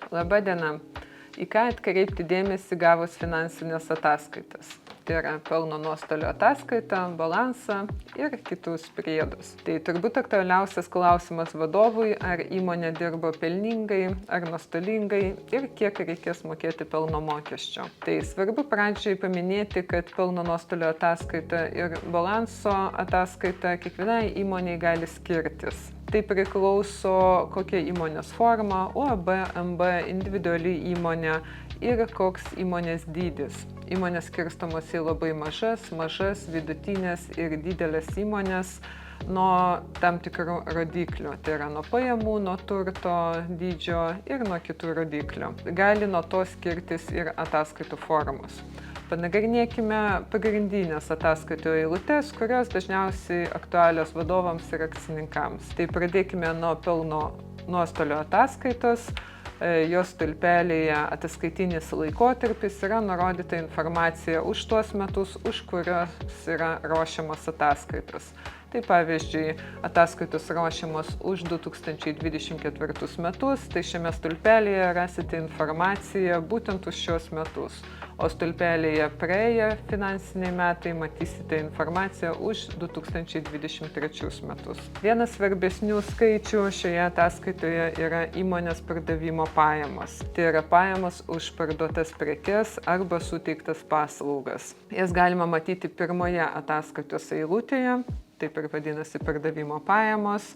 Labą dieną. Į ką atkreipti dėmesį gavus finansinės ataskaitas? Tai yra pelno nuostolio ataskaitą, balansą ir kitus priedus. Tai turbūt aktualiausias klausimas vadovui, ar įmonė dirbo pelningai ar nuostolingai ir kiek reikės mokėti pelno mokesčio. Tai svarbu pradžiai paminėti, kad pelno nuostolio ataskaita ir balanso ataskaita kiekvienai įmonei gali skirtis. Tai priklauso kokia įmonės forma, UAB, MB, individuali įmonė ir koks įmonės dydis. Įmonės skirstomos į labai mažas, vidutinės ir didelės įmonės nuo tam tikrų rodiklių. Tai yra nuo pajamų, nuo turto dydžio ir nuo kitų rodiklių. Gali nuo to skirtis ir ataskaitų formos. Panagrinėkime pagrindinės ataskaitų eilutes, kurios dažniausiai aktualios vadovams ir akcininkams. Tai pradėkime nuo pelno nuostolio ataskaitos. Jos stulpelėje ataskaitinis laikotarpis yra nurodyta informacija už tuos metus, už kurios yra ruošiamos ataskaitos. Tai pavyzdžiui, ataskaitos ruošiamos už 2024 metus, tai šiame stulpelėje rasite informaciją būtent už šios metus. O stulpelėje praėję finansiniai metai matysite informaciją už 2023 metus. Vienas svarbesnių skaičių šioje ataskaitoje yra įmonės pardavimo pajamos. Tai yra pajamos už parduotas prekes arba suteiktas paslaugas. Jas galima matyti pirmoje ataskaitos eilutėje, taip ir vadinasi pardavimo pajamos.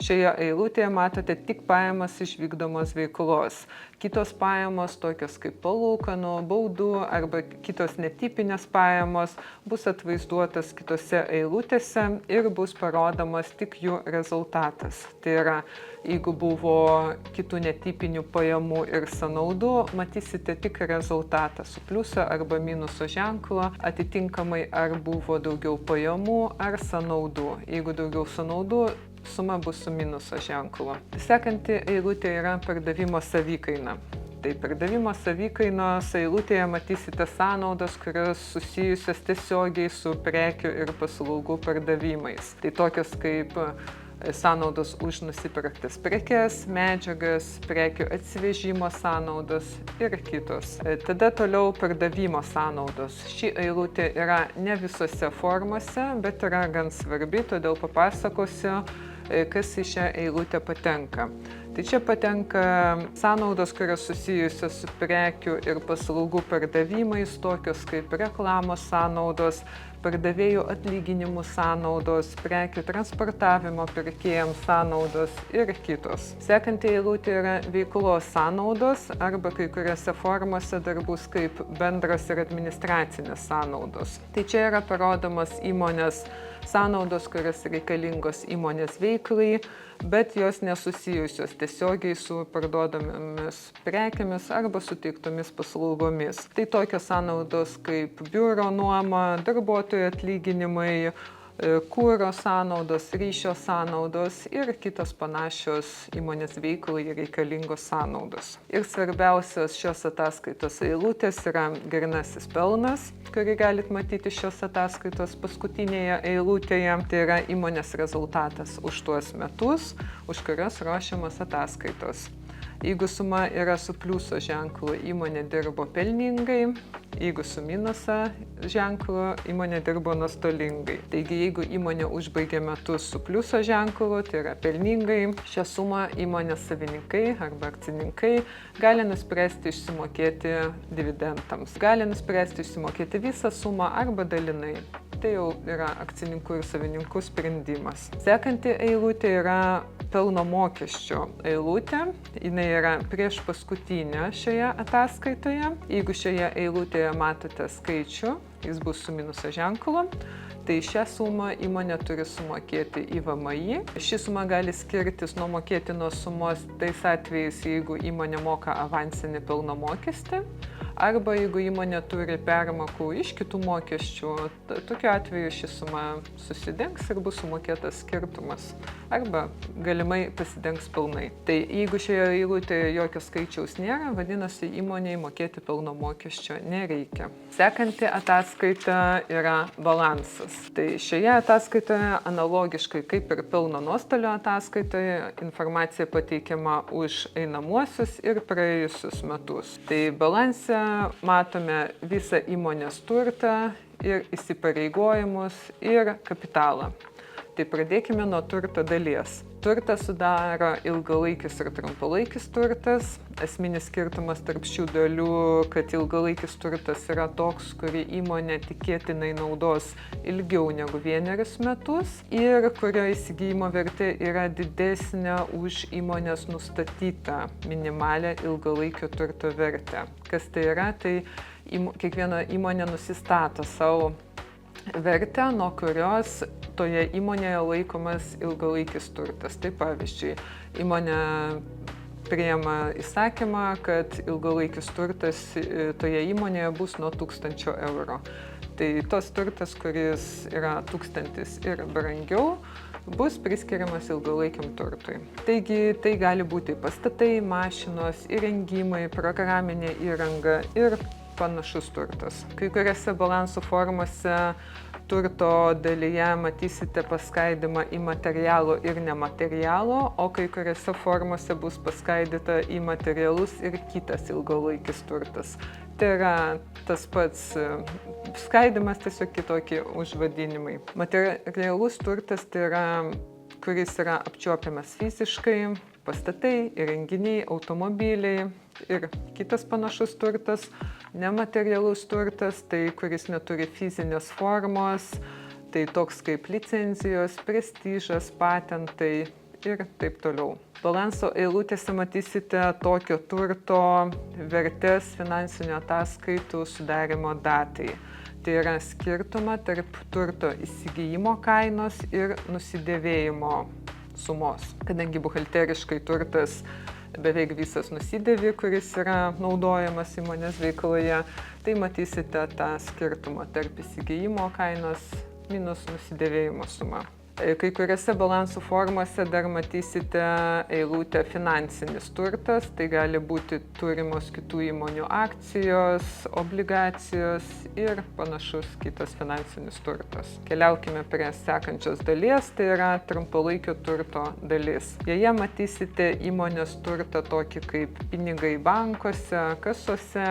Šioje eilutėje matote tik pajamas iš vykdomos veiklos. Kitos pajamos, tokios kaip palūkanų, baudų arba kitos netipinės pajamos, bus atvaizduotas kitose eilutėse ir bus parodomas tik jų rezultatas. Tai yra, jeigu buvo kitų netipinių pajamų ir sąnaudų, matysite tik rezultatą su pliuso arba minuso ženklu, atitinkamai ar buvo daugiau pajamų ar sąnaudų. Jeigu daugiau sąnaudų, suma bus su minuso ženklu. Sekanti eilutė yra pardavimo savikaina. Tai pardavimo savikainos eilutėje matysite sąnaudas, kurios susijusios tiesiogiai su prekių ir paslaugų pardavimais. Tai tokios kaip sąnaudos už nusipirktas prekes, medžiagas, prekių atsivežimo sąnaudos ir kitos. Tada toliau pardavimo sąnaudos. Ši eilutė yra ne visose formose, bet yra gan svarbi, todėl papasakosiu, kas į šią eilutę patenka. Tai čia patenka sąnaudos, kurios susijusios su prekių ir paslaugų pardavimais, tokios kaip reklamos sąnaudos, pardavėjų atlyginimų sąnaudos, prekių transportavimo pirkėjams sąnaudos ir kitos. Sekanti eilutė yra veiklos sąnaudos arba kai kuriuose formose dar bus kaip bendros ir administracinės sąnaudos. Tai čia yra parodomos įmonės sąnaudos, kurios reikalingos įmonės veiklai, bet jos nesusijusios tiesiogiai su parduodamomis prekėmis arba suteiktomis paslaugomis. Tai tokios sąnaudos kaip biuro nuoma, darbuotojų atlyginimai, kuro sąnaudos, ryšio sąnaudos ir kitos panašios įmonės veiklai reikalingos sąnaudos. Ir svarbiausios šios ataskaitos eilutės yra grynasis pelnas, kurį galit matyti šios ataskaitos paskutinėje eilutėje. Tai yra įmonės rezultatas už tuos metus, už kurios ruošiamas ataskaitos. Jeigu suma yra su pliuso ženklu, įmonė dirbo pelningai, jeigu su minuso ženklu, įmonė dirbo nuostolingai. Taigi, jeigu įmonė užbaigė metus su pliuso ženklu, tai yra pelningai, šią sumą įmonės savininkai arba akcininkai gali nuspręsti išsimokėti dividendams. Gali nuspręsti išsimokėti visą sumą arba dalinai. Tai jau yra akcininkų ir savininkų sprendimas. Sekanti eilutė yra pelno mokesčio eilutė. Jinai yra prieš paskutinę šioje ataskaitoje. Jeigu šioje eilutėje matote skaičių, jis bus su minuso ženklu, tai šią sumą įmonė turi sumokėti į VMI. Ši suma gali skirtis nuo mokėtinos sumos tais atvejais, jeigu įmonė moka avansinį pelno mokestį, arba jeigu įmonė turi permokų iš kitų mokesčių, tokiu atveju ši suma susidengs ir bus sumokėtas skirtumas, arba galimai pasidengs pilnai. Tai jeigu šioje eilutėje jokio skaičiaus nėra, vadinasi, įmonei mokėti pelno mokesčio nereikia. Sekanti ataskaita yra balansas. Tai šioje ataskaitoje analogiškai kaip ir pelno nuostolio ataskaitoje informacija pateikiama už einamuosius ir praėjusius metus. Tai balanse matome visą įmonės turtą ir įsipareigojimus ir kapitalą. Tai pradėkime nuo turto dalies. Turtą sudaro ilgalaikis ir trumpalaikis turtas. Esminis skirtumas tarp šių dalių, kad ilgalaikis turtas yra toks, kurį įmonė tikėtinai naudos ilgiau negu 1 metus ir kurio įsigijimo vertė yra didesnė už įmonės nustatytą minimalę ilgalaikio turto vertę. Kas tai yra? Tai kiekviena įmonė nusistato savo vertę, nuo kurios toje įmonėje laikomas ilgalaikis turtas. Tai pavyzdžiui, įmonė priima įsakymą, kad ilgalaikis turtas toje įmonėje bus nuo 1000 eurų. Tai tos turtas, kuris yra 1000 ir brangiau, bus priskiriamas ilgalaikiam turtui. Taigi tai gali būti pastatai, mašinos, įrengimai, programinė įranga ir panašus turtas. Kai kuriuose balansų formose turto dalyje matysite paskaidymą į materialų ir nematerialų, o kai kuriuose formose bus paskaidyta į materialus ir kitas ilgalaikis turtas. Tai yra tas pats skaidymas, tiesiog kitokie užvadinimai. Materialus turtas tai yra, kuris yra apčiuopiamas fiziškai, pastatai, įrenginiai, automobiliai ir kitas panašus turtas. Nematerialus turtas, tai kuris neturi fizinės formos, tai toks kaip licenzijos, prestižas, patentai ir taip toliau. Balanso eilutėse matysite tokio turto vertės finansinių ataskaitų sudarimo datai. Tai yra skirtumą tarp turto įsigijimo kainos ir nusidėvėjimo sumos. Kadangi buhalteriškai turtas beveik visas nusidėvi, kuris yra naudojamas įmonės veikloje, tai matysite tą skirtumą tarp įsigijimo kainos minus nusidėvėjimo suma. Kai kuriuose balansų formose dar matysite eilutę finansinis turtas, tai gali būti turimos kitų įmonių akcijos, obligacijos ir panašus kitas finansinis turtas. Keliaukime prie sekančios dalies, tai yra trumpalaikio turto dalis. Joje matysite įmonės turtą tokį kaip pinigai bankuose, kasose,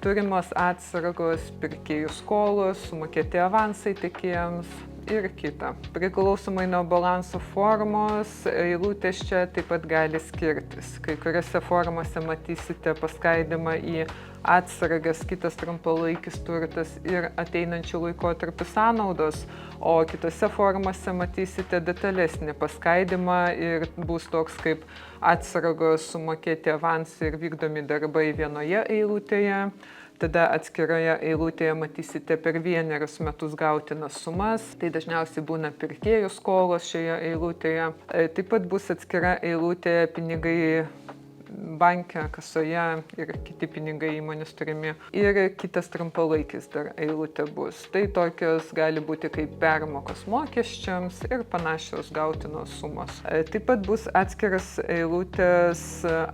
turimos atsargos, pirkėjų skolos, sumokėti avansai tiekėjams ir kita. Priklausomai nuo balansų formos, eilutės čia taip pat gali skirtis. Kai kuriuose formose matysite paskaidymą į atsargas, kitas trumpalaikis turtas ir ateinančių laikotarpių sąnaudos, o kitose formose matysite detalesnį paskaidymą ir bus toks kaip atsargos, sumokėti avansai ir vykdomi darbai vienoje eilutėje. Tada atskiroje eilutėje matysite per 1 metus gautinas sumas, tai dažniausiai būna pirkėjų skolos šioje eilutėje. Taip pat bus atskira eilutė pinigai banke, kasoje ir kiti pinigai įmonės turimi. Ir kitas trumpalaikis dar eilutė bus. Tai tokios gali būti kaip permokos mokesčiams ir panašios gautinos sumos. Taip pat bus atskiras eilutės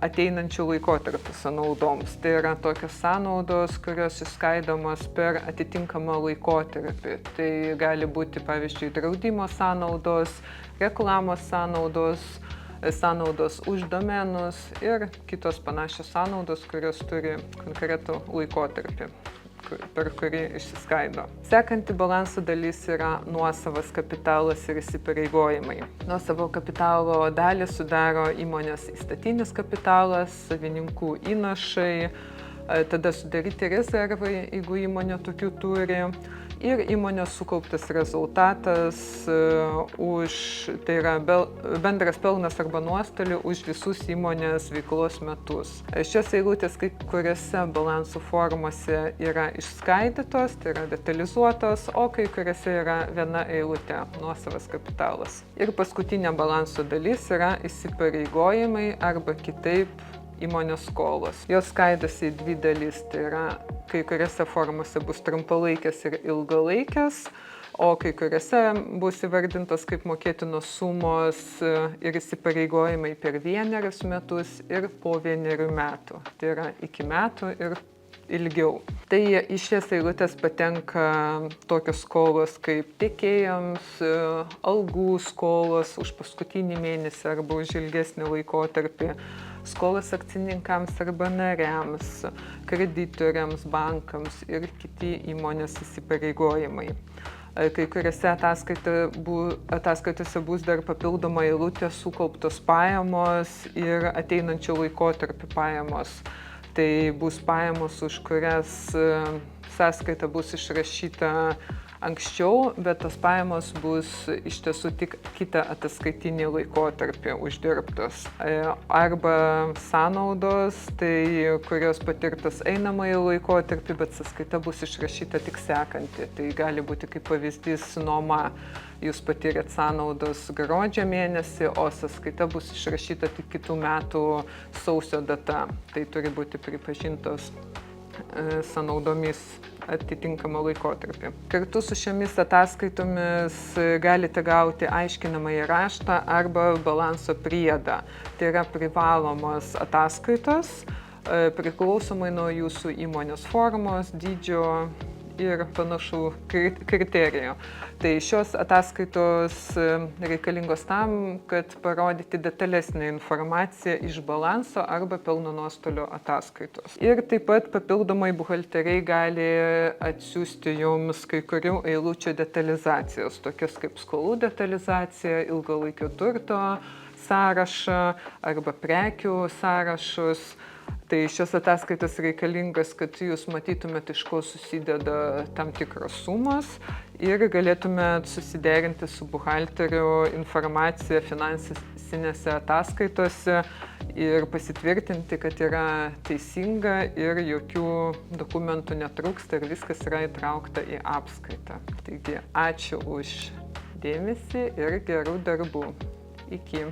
ateinančių laikotarpių sąnaudoms. Tai yra tokios sąnaudos, kurios išskaidomos per atitinkamą laikotarpį. Tai gali būti, pavyzdžiui, draudimo sąnaudos, reklamos sąnaudos, sąnaudos už domenus ir kitos panašios sąnaudos, kurios turi konkretų laikotarpį, per kurį išsiskaido. Sekanti balanso dalis yra nuosavas kapitalas ir įsipareigojimai. Nuosavo kapitalo dalį sudaro įmonės įstatinis kapitalas, savininkų įnašai, tada sudaryti rezervai, jeigu įmonė tokių turi. Ir įmonės sukauptas rezultatas tai yra bendras pelnas arba nuostolių už visus įmonės veiklos metus. Šios eilutės kai kuriuose balansų formose yra išskaidytos, tai yra detalizuotos, o kai kuriuose yra viena eilutė - nuosavas kapitalas. Ir paskutinė balanso dalis yra įsipareigojimai arba kitaip įmonės skolos. Jos skaidosi į dvi dalis, tai yra kai kuriuose formose bus trumpalaikės ir ilgalaikės, o kai kuriuose bus įvardintos kaip mokėtinos sumos ir įsipareigojimai per 1 metus ir po 1 metų. Tai yra iki metų ir ilgiau. Tai į šias eilutes patenka tokios skolos kaip tiekėjams, algų skolos už paskutinį mėnesį arba už ilgesnį laikotarpį, skolos akcininkams arba nariams, kreditoriams, bankams ir kiti įmonės įsipareigojimai. Kai kuriuose ataskaitose bus dar papildoma eilutė sukauptos pajamos ir ateinančio laikotarpio pajamos. Tai bus pajamos, už kurias sąskaita bus išrašyta anksčiau, bet tos pajamos bus iš tiesų tik kitą ataskaitinį laikotarpį uždirbtos. Arba sąnaudos, tai kurios patirtos einamąjį laikotarpį, bet sąskaita bus išrašyta tik sekanti. Tai gali būti kaip pavyzdys nuoma. Jūs patyrėt sąnaudos gruodžio mėnesį, o sąskaita bus išrašyta tik kitų metų sausio data. Tai turi būti pripažintos sąnaudomis atitinkamą laikotarpį. Kartu su šiomis ataskaitomis galite gauti aiškinamąjį raštą arba balanso priedą. Tai yra privalomos ataskaitos, priklausomai nuo jūsų įmonės formos, dydžio ir panašių kriterijų. Tai šios ataskaitos reikalingos tam, kad parodyti detalesnę informaciją iš balanso arba pelno nuostolio ataskaitos. Ir taip pat papildomai buhalteriai gali atsiųsti jums kai kurių eilučių detalizacijas, tokias kaip skolų detalizacija, ilgalaikio turto sąrašą arba prekių sąrašus. Tai šios ataskaitos reikalingas, kad jūs matytumėt, iš ko susideda tam tikros sumos ir galėtumėt susiderinti su buhalteriu informaciją finansinėse ataskaitose ir pasitvirtinti, kad yra teisinga ir jokių dokumentų netrūksta ir viskas yra įtraukta į apskaitą. Taigi, ačiū už dėmesį ir gerų darbų. Iki.